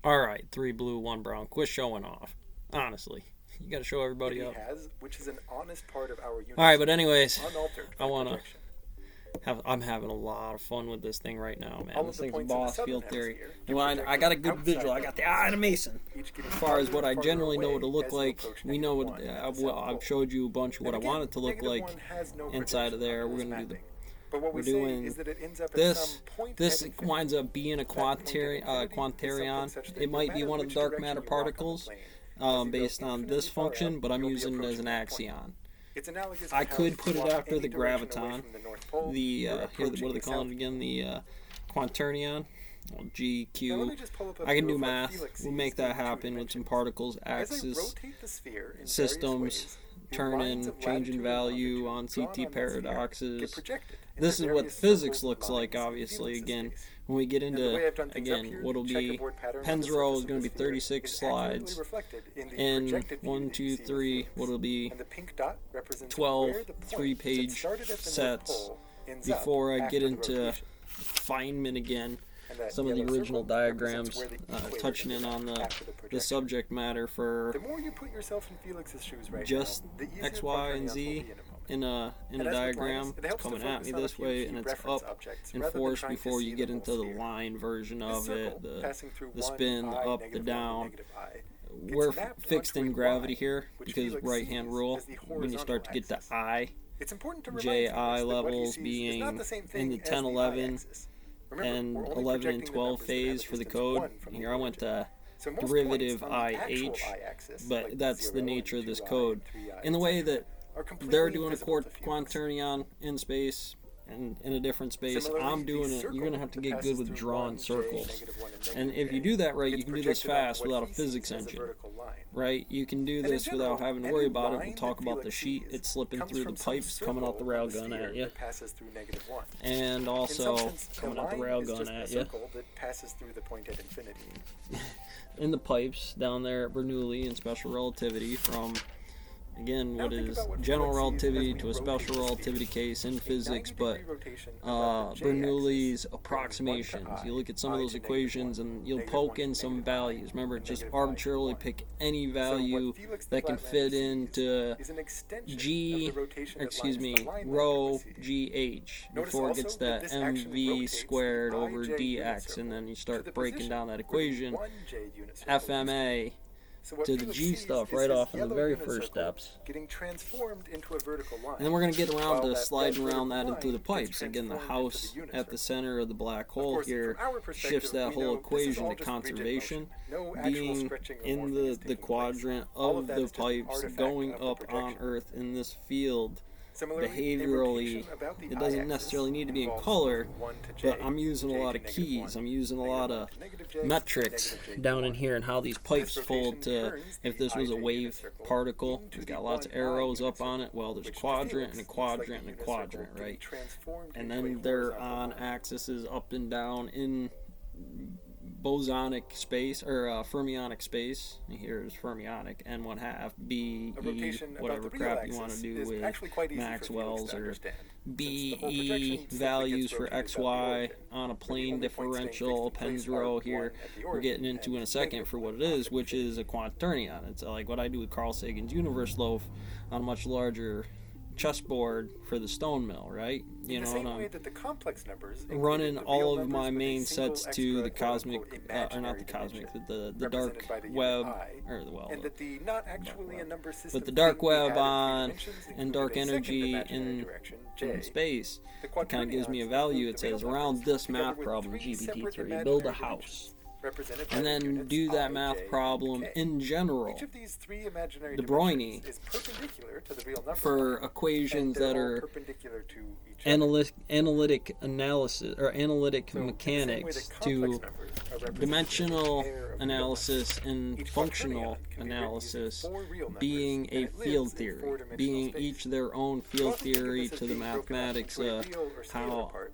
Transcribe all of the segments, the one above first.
Alright, 3 blue, 1 brown. Quit showing off. Honestly. You gotta show everybody up. Which is an honest part of our universe, Alright, but anyways, unaltered I by wanna projection. I'm having a lot of fun with this thing right now, man. All This of the thing's points in the boss southern field theory. hemisphere And get I got a good projected visual. I outside got the the eye of Mason. each getting As far as farther what and I farther generally know away what to look as you like, approach we know what -1 at the well, south I've pole. showed you a bunch of what I And want it to look again, like -1 has no inside of projection there. on We're this gonna do the mapping. But what we say doing is that it ends up at this. some point This at infinity. winds up being a That point at infinity is something quaternion. such that It no might be matter one of the which dark direction matter you walk on the particles plane, as you go based on this infinitely far function, up, but I'm you'll be using it as approaching an that point. axion. It's analogous to I how could if put you it walk after any the direction away graviton. from the North Pole, The you're here, what do approaching they the call South it again? Pole. The quaternion. Well, Now let GQ. me just pull up a I can view do of what math. Felix We'll sees make in that two happen with some dimensions. particles, As I axis, rotate the sphere in systems, various ways, the turn lines in, of change in latitude and value longitude on drawn CT on that sphere get paradoxes. projected This into is what various physics circles looks and like, lines in obviously, Felix's again. case. When we get And the into, way I've done things up again, here, what'll the be, checkerboard pattern on the Penn's row surface is of going the to be sphere 36 is accurately slides. reflected in the In projected view 1, that you 2, see of 3, Felix. what'll be And the pink dot represents 12 where the point that 3-page started at the North sets Pole ends up before I after get the into rotation. Feynman again. And that Some of the yellow original circle represents diagrams, where the equator touching ends in up on the after the projection. subject matter for The more you put yourself in Felix's shoes right just now, the easier X, Y, and quaternions will Z be in a moment. in a And as with diagram. Linus, it It's helps to coming at focus me on a this few way, key and it's reference up objects and rather than force trying to before see you get the into whole the sphere. line version This of circle, it, passing through the one spin, the I, up, the negative one, down. negative I, gets We're mapped fixed onto in a gravity Y, here which because Felix right-hand sees rule, as the when you start to get to horizontal I, axis. It's important to remind JI Felix that what he levels sees being is not the same in thing the as 10, the 11, I-axis. Remember, and we're only 11 and projecting the 12 numbers that have phase a for the distance of code. 1 from Here the I went origin. to So most derivative points on the actual IH, I-axis, but like that's the 0 nature and of this 2i code. and 3i, In the way etc., that are completely they're doing a invisible to Felix. quaternion in space and in a different space, Similarly, I'm doing the it. You're circle going to have to that get good passes with through drawing 1j, circles. -1, and And if -k, you do that right, you gets can do this projected onto fast what without a he sees physics as a engine. vertical line. Right? You can do And in this without general, having to any worry about it. We'll line talk that about the Felix sheet. sees It's slipping comes through the from some pipes coming out the circle on railgun sphere at you. that passes through -1. And In also some sense, coming a out the line is railgun just a at you. circle that passes through the point at infinity. In the pipes down there at Bernoulli in special relativity from, again, Now what think is about what general Felix sees as relativity we to a rotate special the relativity sphere. case in A physics, but 90-degree rotation about the Bernoulli's j-axis, going 1 to approximations. I, You look at some of I those to equations -1, and you'll -1 poke to in some -I, values. Remember, and just -I to arbitrarily 1. pick any So value what Felix the that can Flatlander fit sees into is an extension of G, the rotation that excuse lines me, the line that rho we see. GH Notice before it also gets that that this action MV rotates the squared over ij unit dx, circle and then you to start the breaking position down that where the equation, 1j unit circle used to be. FMA, So what to the Felix G sees stuff is right his off in the yellow very unit first circle steps. getting transformed into a vertical line. And then we're going to get around While to that sliding red around that vertical into the line gets pipes. Again, the transformed into house the unit at the circle. center of the black Of hole course, here from our perspective, shifts that we whole know this is equation all to just rigid conservation, motion. No actual being stretching or in morphing is the taking place. quadrant All of that the is just an pipes artifact going of the up on projection. Earth in this field. Similarly, a Behaviorally, rotation about the it doesn't I-axis necessarily need to be in involves color, moving 1 to j, but I'm using a j lot to of -1, keys. I'm using a -1 lot of to -j, metrics -j to down in 1. here and how these pipes This fold rotation to, turns if the this was a ij unit wave circle particle, into it's the got lots of 1i arrows unit up on circle, it. Well, there's which to quadrant Felix and a looks like quadrant the and a unit circle quadrant, getting right? transformed And into a then they're horizontal on line. axes up and down in bosonic space or fermionic space. Here's fermionic n 1/2 b A e rotation about whatever the real crap you want to axis do is with actually quite easy for Maxwell's Felix to or understand, since b the whole e projection simply values gets for rotated x about the y origin, on a where the plane only points staying differential fixed in Penn's place are row 1 here. at the We're origin getting into in a and second for what it -1 is, which is a quaternion. It's like what I do with Carl Sagan's universe loaf on a much larger chessboard for the stone mill, right? You in the know, same and way I'm that the complex numbers running included the all real of my numbers with a main single sets to the extra, cosmic, quote-unquote, or not imaginary the cosmic, dimension, the dark represented by the unit web, I, or the well, and that the not actually a number system but the dark thing we web had in three on dimensions and dark included a second energy imaginary in direction, in J. space. The It kind of gives me a quaternions value. include It the real says around numbers, this together math with problem, three separate GPT-3, build a imaginary house. dimensions, represented by And the then units do that I, math J, and problem K. in general Each of these three imaginary De dimensions Broglie is perpendicular to the real number for line, equations and they're that all are perpendicular to each other. analytic analysis or analytic So, in the same way mechanics that complex to numbers are represented dimensional as a pair of real analysis numbers, and each functional quaternion can be written using analysis 4 real numbers, being and a it lives field in theory, four-dimensional being space. each their own You field often think of theory this as to the being broken up mathematics into a real or scalar how part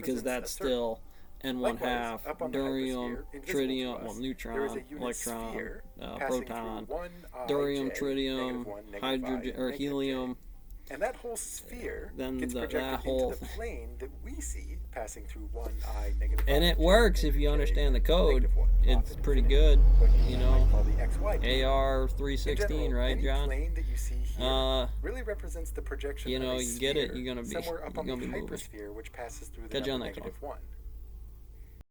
because represents that's a circle. still N1 Likewise, half, up on the durium, hypersphere, invisible to tritium, us, well, there is a neutron, unit electron, sphere passing proton, through one durium, ij, tritium, -1, -I, hydrogen or -j. helium. And that whole sphere Then gets projected that whole into the plane that we see passing through 1i, -5, and it j, works if you -j, understand the code. -1, It's off pretty infinity, good, what you might know. call the xy plane. AR In 316, general, right, any John? plane that you see really represents the projection you of know, a you get it, sphere you're gonna be somewhere up on the moving. hypersphere, which passes through the Catch you on number the next one. -1.